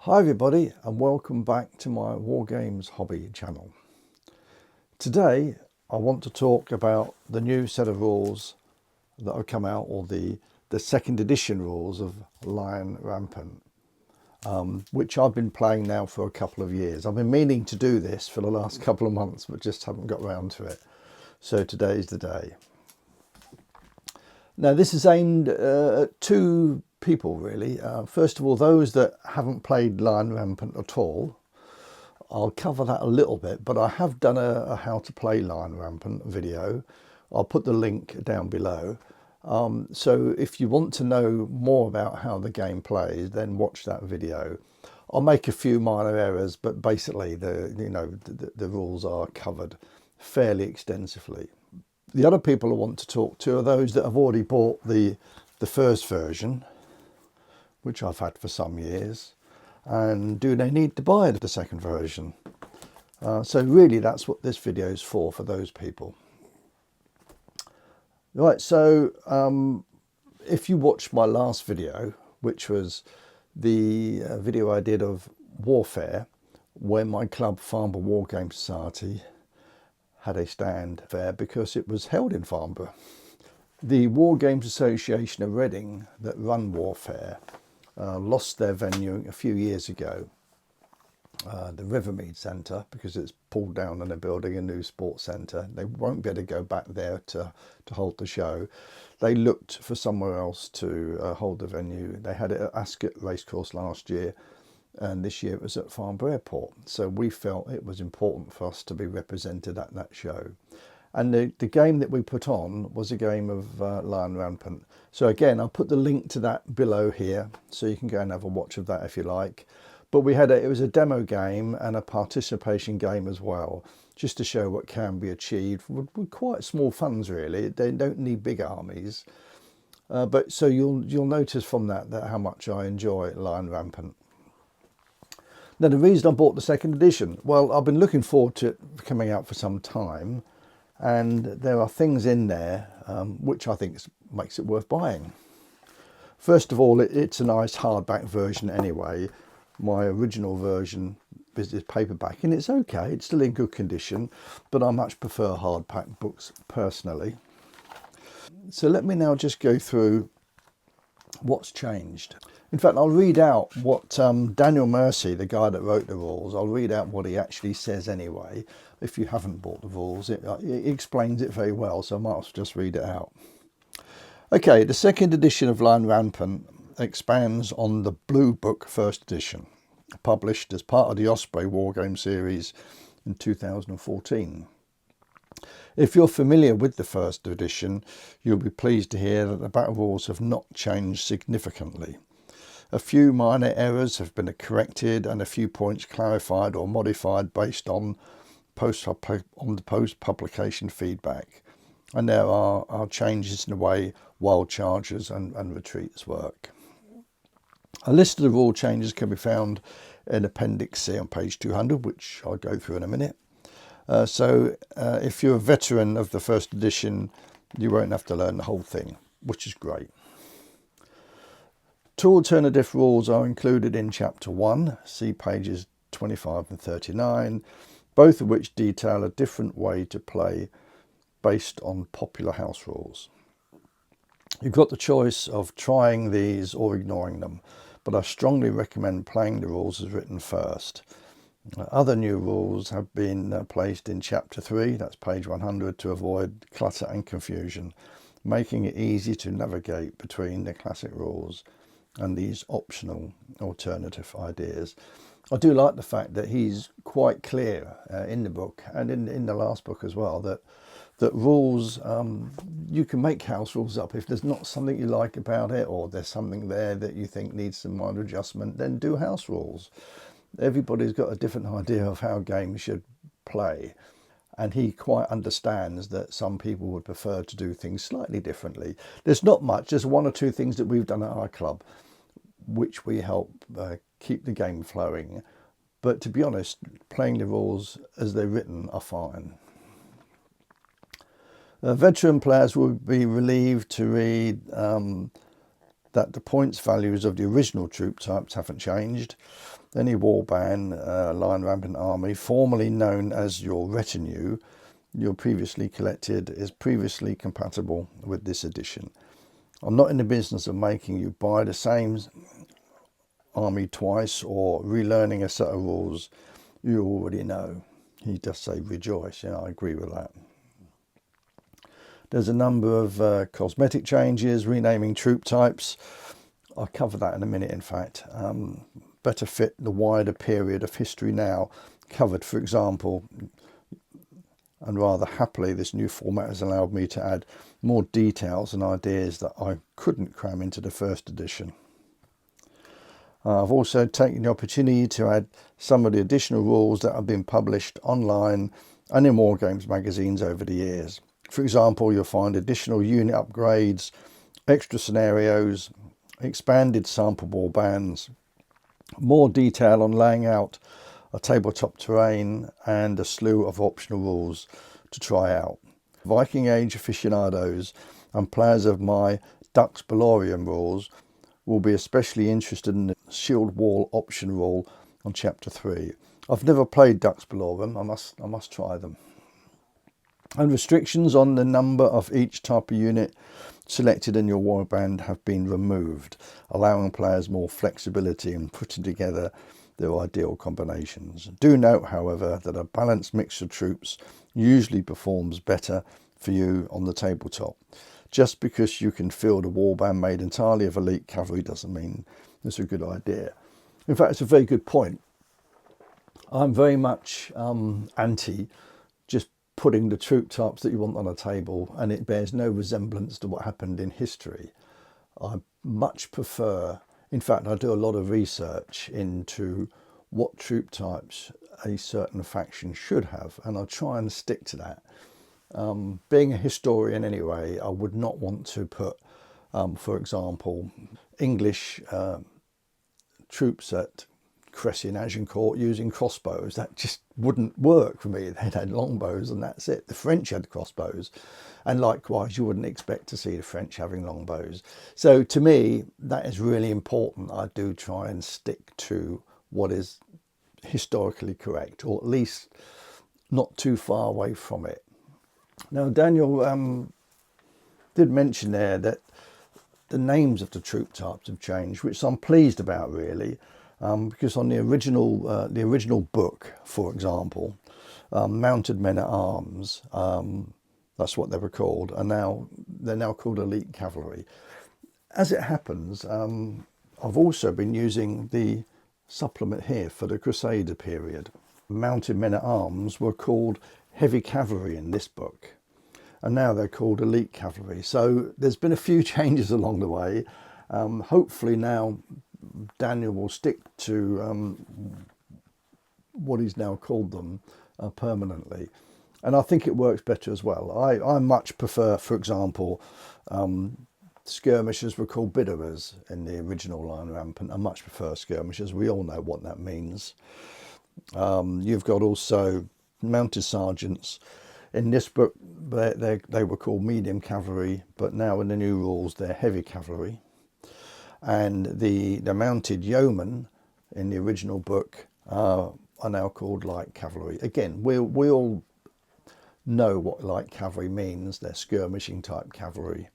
Hi everybody and welcome back to my War Games hobby channel. Today I want to talk about the new set of rules that have come out, or the second edition rules of Lion Rampant, which I've been playing now for a couple of years. I've been meaning to do this for the last couple of months but just haven't got around to it. So today's the day. Now this is aimed at two people really. First of all, those that haven't played Lion Rampant at all. I'll cover that a little bit, but I have done a how to play Lion Rampant video. I'll put the link down below. So if you want to know more about how the game plays, then watch that video. I'll make a few minor errors, but basically the rules are covered fairly extensively. The other people I want to talk to are those that have already bought the first version, which I've had for some years, and do they need to buy the second version? So really that's what this video is for those people. Right, so if you watched my last video, which was the video I did of Warfare, where my club Farnborough War Game Society had a stand there because it was held in Farnborough. The War Games Association of Reading that run Warfare lost their venue a few years ago, the Rivermead Centre, because it's pulled down and they're building a new sports centre. They won't be able to go back there to hold the show. They looked for somewhere else to hold the venue. They had it at Ascot Racecourse last year, and this year it was at Farnborough Airport. So we felt it was important for us to be represented at that show. And the game that we put on was a game of Lion Rampant. So again, I'll put the link to that below here, so you can go and have a watch of that if you like. But we had it was a demo game and a participation game as well, just to show what can be achieved with quite small funds really. They don't need big armies. But so you'll notice from that how much I enjoy Lion Rampant. Now the reason I bought the second edition, well, I've been looking forward to it coming out for some time. And there are things in there which I think makes it worth buying. First of all, it's a nice hardback version anyway. My original version is paperback, and it's okay, it's still in good condition, but I much prefer hardback books personally. So let me now just go through what's changed. In fact, I'll read out what Daniel Mercy, the guy that wrote the rules, I'll read out what he actually says anyway. If you haven't bought the rules, it explains it very well, so I might as well just read it out. Okay, the second edition of Lion Rampant expands on the Blue Book first edition, published as part of the Osprey War Game series in 2014. If you're familiar with the first edition, you'll be pleased to hear that the battle rules have not changed significantly. A few minor errors have been corrected and a few points clarified or modified based on the post-publication feedback. And there are changes in the way wild charges and retreats work. A list of the rule changes can be found in Appendix C on page 200, which I'll go through in a minute. So if you're a veteran of the first edition, you won't have to learn the whole thing, which is great. Two alternative rules are included in Chapter 1, see pages 25 and 39, both of which detail a different way to play based on popular house rules. You've got the choice of trying these or ignoring them, but I strongly recommend playing the rules as written first. Other new rules have been placed in Chapter 3, that's page 100, to avoid clutter and confusion, making it easy to navigate between the classic rules and these optional alternative ideas. I do like the fact that he's quite clear in the book and in the last book as well that rules, you can make house rules up. If there's not something you like about it, or there's something there that you think needs some minor adjustment, then do house rules. Everybody's got a different idea of how games should play, and he quite understands that some people would prefer to do things slightly differently. There's not much, there's one or two things that we've done at our club which we help keep the game flowing, but to be honest, playing the rules as they're written are fine. Veteran players will be relieved to read that the points values of the original troop types haven't changed. Any warband, Lion Rampant army, formerly known as your retinue, you previously collected, is previously compatible with this edition. I'm not in the business of making you buy the same army twice or relearning a set of rules you already know. He does say rejoice. Yeah, I agree with that. There's a number of cosmetic changes, renaming troop types. I'll cover that in a minute, in fact. Better fit the wider period of history now covered, for example, and rather happily this new format has allowed me to add more details and ideas that I couldn't cram into the first edition. I've also taken the opportunity to add some of the additional rules that have been published online and in Wargames magazines over the years. For example, you'll find additional unit upgrades, extra scenarios, expanded sample war bands, more detail on laying out a tabletop terrain, and a slew of optional rules to try out. Viking Age aficionados and players of my Dux Ballorium rules will be especially interested in the Shield Wall option rule on Chapter 3. I've never played Dux Ballorium, I must try them. And restrictions on the number of each type of unit selected in your warband have been removed, allowing players more flexibility in putting together their ideal combinations. Do note, however, that a balanced mix of troops usually performs better for you on the tabletop. Just because you can field a warband made entirely of elite cavalry doesn't mean it's a good idea. In fact, it's a very good point. I'm very much anti just putting the troop types that you want on a table and it bears no resemblance to what happened in history. I much prefer, in fact, I do a lot of research into what troop types a certain faction should have, and I try and stick to that. Being a historian anyway, I would not want to put, for example, English troops at Cressy and Agincourt using crossbows. That just wouldn't work for me. They had longbows and that's it. The French had crossbows, and likewise you wouldn't expect to see the French having longbows. So to me that is really important. I do try and stick to what is historically correct, or at least not too far away from it. Now Daniel did mention there that the names of the troop types have changed, which I'm pleased about really. Because on the original book, for example, mounted men at arms, that's what they were called, and now they're now called elite cavalry. As it happens, I've also been using the supplement here for the Crusader period. Mounted men at arms were called heavy cavalry in this book, and now they're called elite cavalry. So there's been a few changes along the way. Hopefully now Daniel will stick to what he's now called them permanently, and I think it works better as well. I much prefer, for example, skirmishers were called bidderers in the original Lion Rampant. I much prefer skirmishers. We all know what that means. You've got also mounted sergeants. In this book they were called medium cavalry, but now in the new rules they're heavy cavalry. And the mounted yeomen in the original book are now called light cavalry. Again, we all know what light cavalry means. They're skirmishing type cavalry.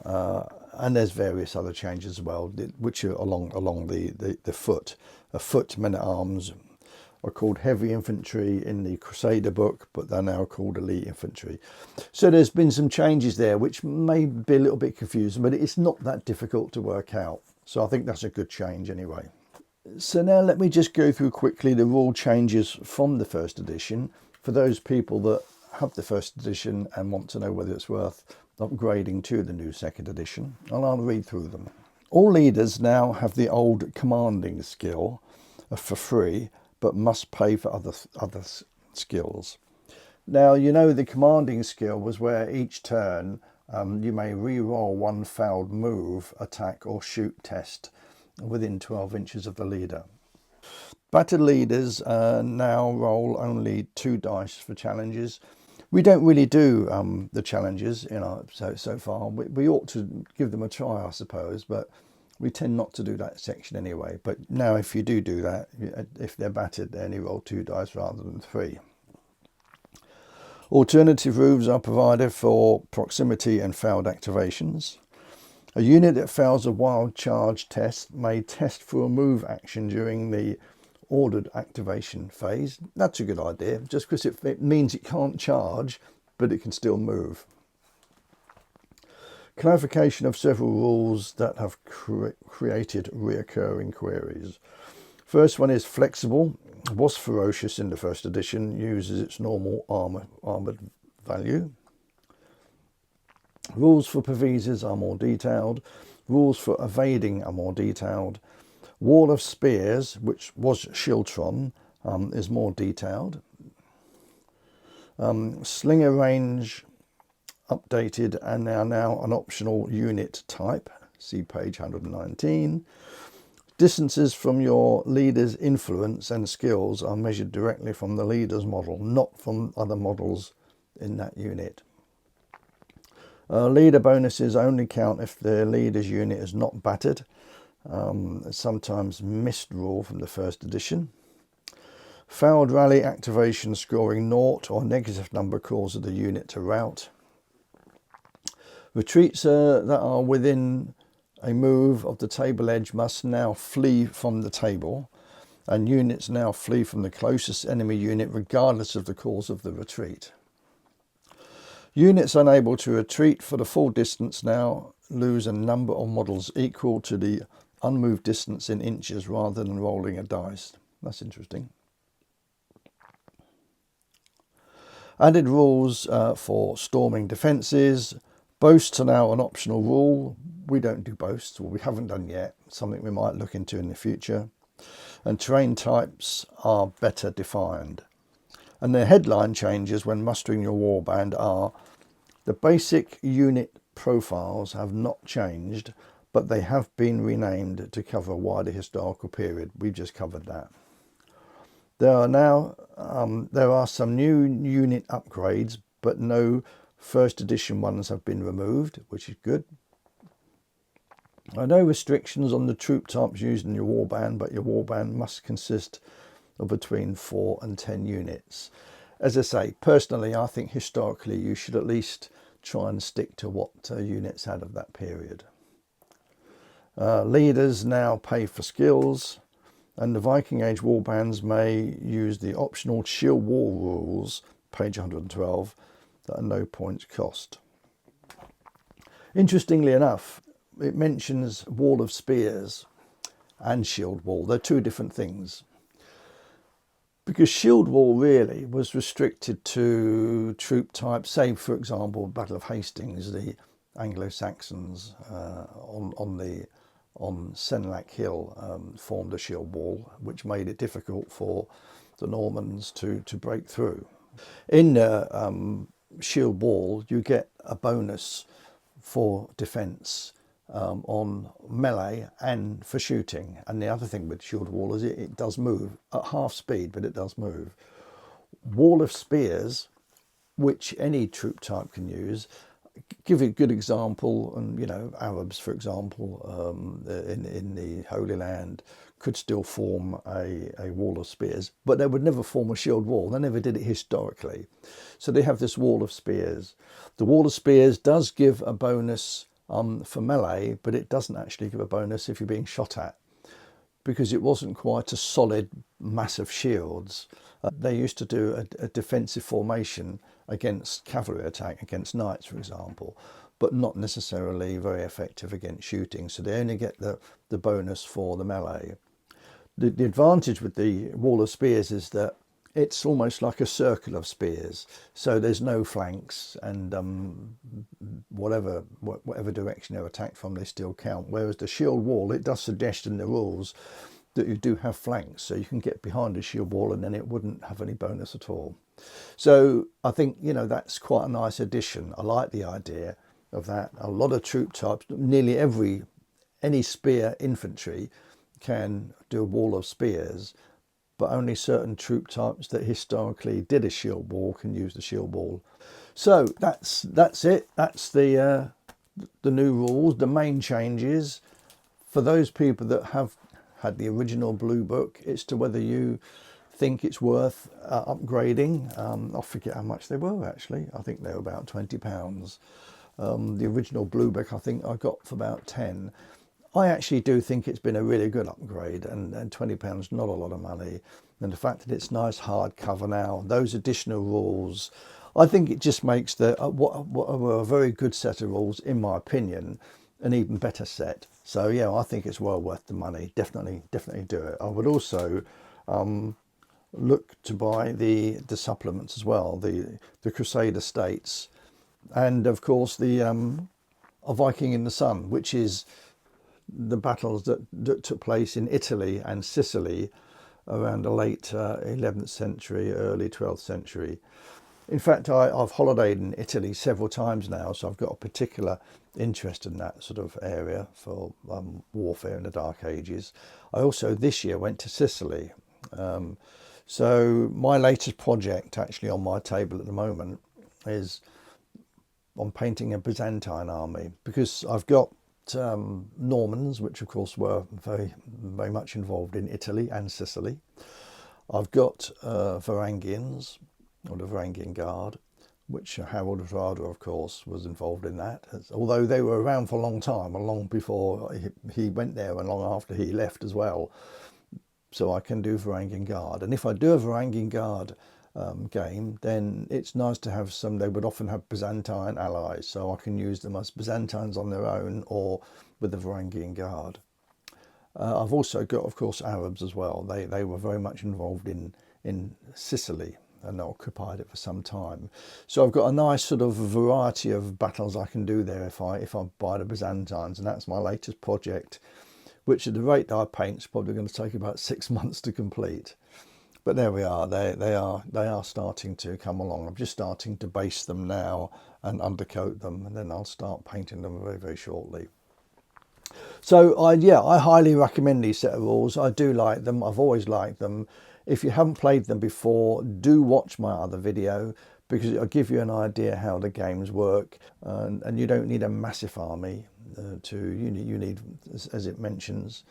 And there's various other changes as well, which are along the foot. A foot men at arms are called heavy infantry in the Crusader book, but they're now called elite infantry. So there's been some changes there, which may be a little bit confusing, but it's not that difficult to work out. So I think that's a good change anyway. So now let me just go through quickly the rule changes from the first edition for those people that have the first edition and want to know whether it's worth upgrading to the new second edition. And I'll read through them. All leaders now have the old commanding skill for free, but must pay for other skills. Now, you know, the commanding skill was where each turn you may re-roll one failed move, attack or shoot test within 12 inches of the leader. Battered leaders now roll only 2 dice for challenges, We don't really do the challenges so far. We ought to give them a try, I suppose, but we tend not to do that section anyway. But now if you do that, if they're battered, they only roll 2 dice rather than 3. Alternative rules are provided for proximity and failed activations. A unit that fails a wild charge test may test for a move action during the ordered activation phase. That's a good idea, just because it means it can't charge, but it can still move. Clarification of several rules that have created reoccurring queries. First one is flexible. Was ferocious in the first edition, uses its normal armoured value. Rules for Pavises are more detailed. Rules for evading are more detailed. Wall of Spears, which was Shieldtron, is more detailed. Slinger range updated and are now an optional unit type. See page 119. Distances from your leader's influence and skills are measured directly from the leader's model, not from other models in that unit. Leader bonuses only count if the leader's unit is not battered. Sometimes missed rule from the first edition. Failed rally activation scoring 0 or negative number causes the unit to rout. Retreats that are within a move of the table edge must now flee from the table, and units now flee from the closest enemy unit regardless of the cause of the retreat. Units unable to retreat for the full distance now lose a number of models equal to the unmoved distance in inches rather than rolling a dice. That's interesting. Added rules for storming defences. Boasts are now an optional rule. We don't do boasts, or we haven't done yet. Something we might look into in the future. And terrain types are better defined. And the headline changes when mustering your warband are: the basic unit profiles have not changed, but they have been renamed to cover a wider historical period. We've just covered that. There are some new unit upgrades, but no first edition ones have been removed, which is good. There are no restrictions on the troop types used in your warband, but your warband must consist of between 4 and 10 units. As I say, personally, I think historically you should at least try and stick to what units had of that period. Leaders now pay for skills, and the Viking Age warbands may use the optional shield wall rules, page 112, that are no points cost. Interestingly enough, it mentions Wall of Spears and Shield Wall. They're two different things. Because Shield Wall really was restricted to troop types, say for example Battle of Hastings, the Anglo-Saxons on Senlac Hill formed a shield wall, which made it difficult for the Normans to break through. In shield wall you get a bonus for defence on melee and for shooting, and the other thing with shield wall is it does move at half speed, but it does move. Wall of Spears, which any troop type can use, give a good example, and Arabs for example in the Holy Land could still form a wall of spears, but they would never form a shield wall. They never did it historically. So they have this wall of spears. The wall of spears does give a bonus for melee, but it doesn't actually give a bonus if you're being shot at, because it wasn't quite a solid mass of shields. They used to do a defensive formation against cavalry attack, against knights for example, but not necessarily very effective against shooting, so they only get the bonus for the melee. The advantage with the wall of spears is that it's almost like a circle of spears, so there's no flanks, and whatever direction they're attacked from, they still count. Whereas the shield wall, it does suggest in the rules that you do have flanks, so you can get behind a shield wall and then it wouldn't have any bonus at all. So I think that's quite a nice addition. I like the idea of that. A lot of troop types, nearly any spear infantry can do a wall of spears, but only certain troop types that historically did a shield wall can use the shield wall. So that's it. That's the new rules, the main changes. For those people that have had the original blue book, it's to whether you think it's worth upgrading. I forget how much they were actually. I think they were about £20. The original blue book I think I got for about 10. I actually do think it's been a really good upgrade, and £20 not a lot of money. And the fact that it's nice hardcover now, those additional rules, I think it just makes what were a very good set of rules, in my opinion, an even better set. So yeah, I think it's well worth the money. Definitely do it. I would also look to buy the supplements as well, the Crusader States, and of course the A Viking in the Sun, which is the battles that took place in Italy and Sicily around the late 11th century, early 12th century. In fact, I've holidayed in Italy several times now, so I've got a particular interest in that sort of area for warfare in the Dark Ages. I also this year went to Sicily. So my latest project actually on my table at the moment is on painting a Byzantine army, because I've got Normans, which of course were very much involved in Italy and Sicily. I've got Varangians, or the Varangian Guard, which Harold of Rada, of course, was involved in that. Although they were around for a long time, and long before he went there, and long after he left as well. So I can do Varangian Guard. And if I do a Varangian Guard game, then it's nice to have some. They would often have Byzantine allies, so I can use them as Byzantines on their own or with the Varangian Guard. I've also got, of course, Arabs as well. They were very much involved in Sicily, and they occupied it for some time. So I've got a nice sort of variety of battles I can do there if I buy the Byzantines, and that's my latest project, which at the rate that I paint is probably going to take about 6 months to complete. But there we are. They are starting to come along. I'm just starting to base them now and undercoat them, and then I'll start painting them very shortly. So I highly recommend these set of rules. I do like them. I've always liked them. If you haven't played them before, do watch my other video, because it'll give you an idea how the games work, and you don't need a massive army you need, as it mentions,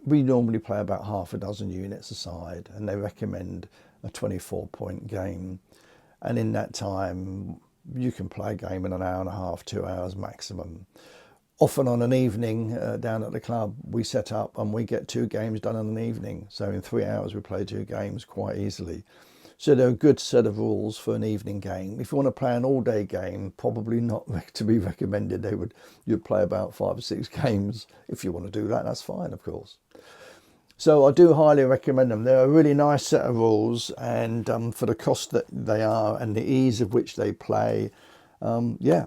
we normally play about half a dozen units aside, and they recommend a 24-point game, and in that time you can play a game in an hour and a half, 2 hours maximum. Often on an evening down at the club, we set up and we get 2 games done in an evening. So in 3 hours we play 2 games quite easily. So they're a good set of rules for an evening game. If you want to play an all-day game, probably not to be recommended. You'd play about 5 or 6 games. If you want to do that, that's fine, of course. So I do highly recommend them. They're a really nice set of rules, and for the cost that they are and the ease of which they play, yeah,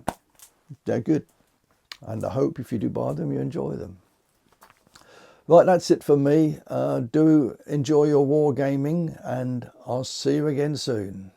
they're good. And I hope if you do buy them, you enjoy them. Right, that's it for me. Do enjoy your wargaming, and I'll see you again soon.